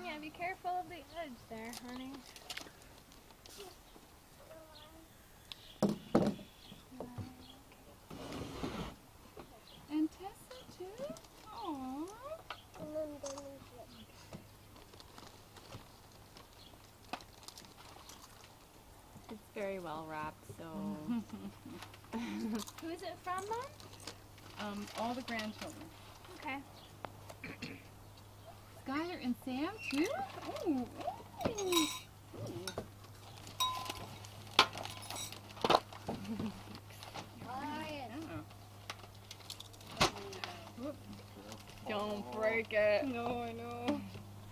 Tanya, be careful of the edge there, honey. And Tessa too? Aww. It's very well wrapped, so. Who is it from, Mom? All the grandchildren. Okay. Skylar and Sam too? Oh, Don't break it. no, I know.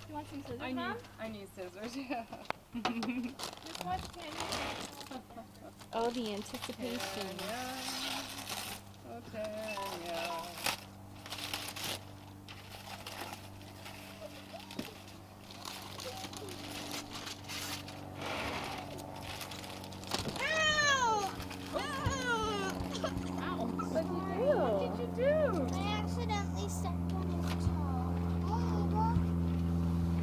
You want some scissors, Mom? I need scissors, yeah. Just watch Tanya. Oh, the anticipation. Oh, Tanya. What did you do? I accidentally stepped on his toe. Oh, look.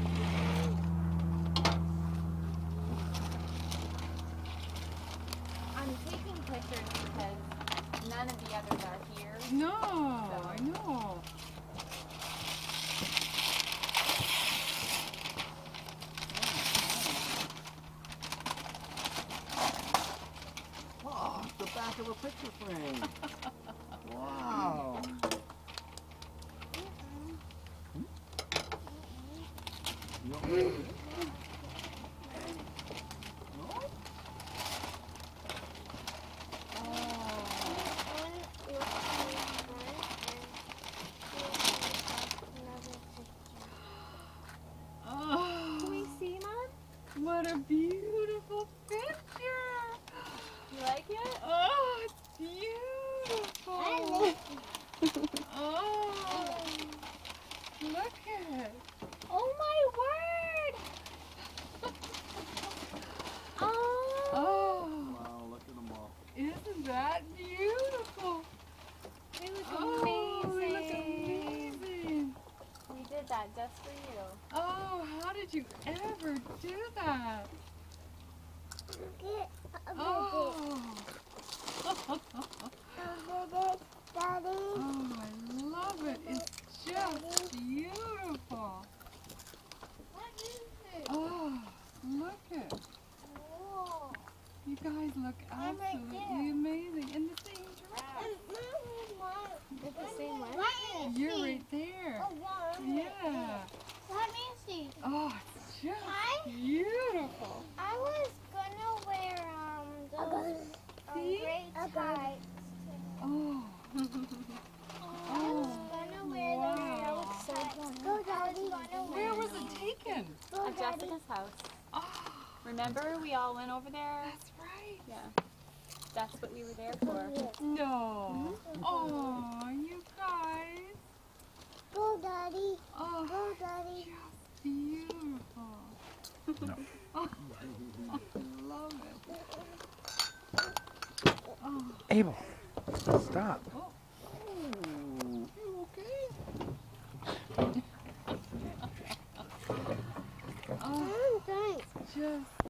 I'm taking pictures because none of the others are here. No, I know. Oh, it's the back of a picture frame. Wow. You don't know what it is? No? Oh, Can we see, Mom? what a beautiful picture. You like it? Oh, it's beautiful. Oh, look at it. Oh my word! Oh! Oh, Wow, look at them all. isn't that beautiful? They look Oh, they look amazing. amazing. We did that just for you. Oh, how did you ever do that? Oh. Daddy. Oh, I love it. It's just beautiful. What is it? Oh, look it. Whoa. You guys look I'm right absolutely there. amazing. And the same giraffe. It's the same one? Let me You're see. right there. Oh, wow, I'm right Yeah. there. Let me see. Oh, it's just I- beautiful. I was gonna wear those See? gray tights. Oh. I was gonna wear Wow. those tights. Go, Daddy. Where was it taken? Go, At Daddy. Jessica's house. Oh, Remember, we all went over there? that's right. Yeah. That's what we were there for. No. Oh, you guys. Go, Daddy. Oh, Go, Daddy. just beautiful. No. Oh, I love it. Oh. Abel, stop. Oh. You okay? Oh, Thanks. just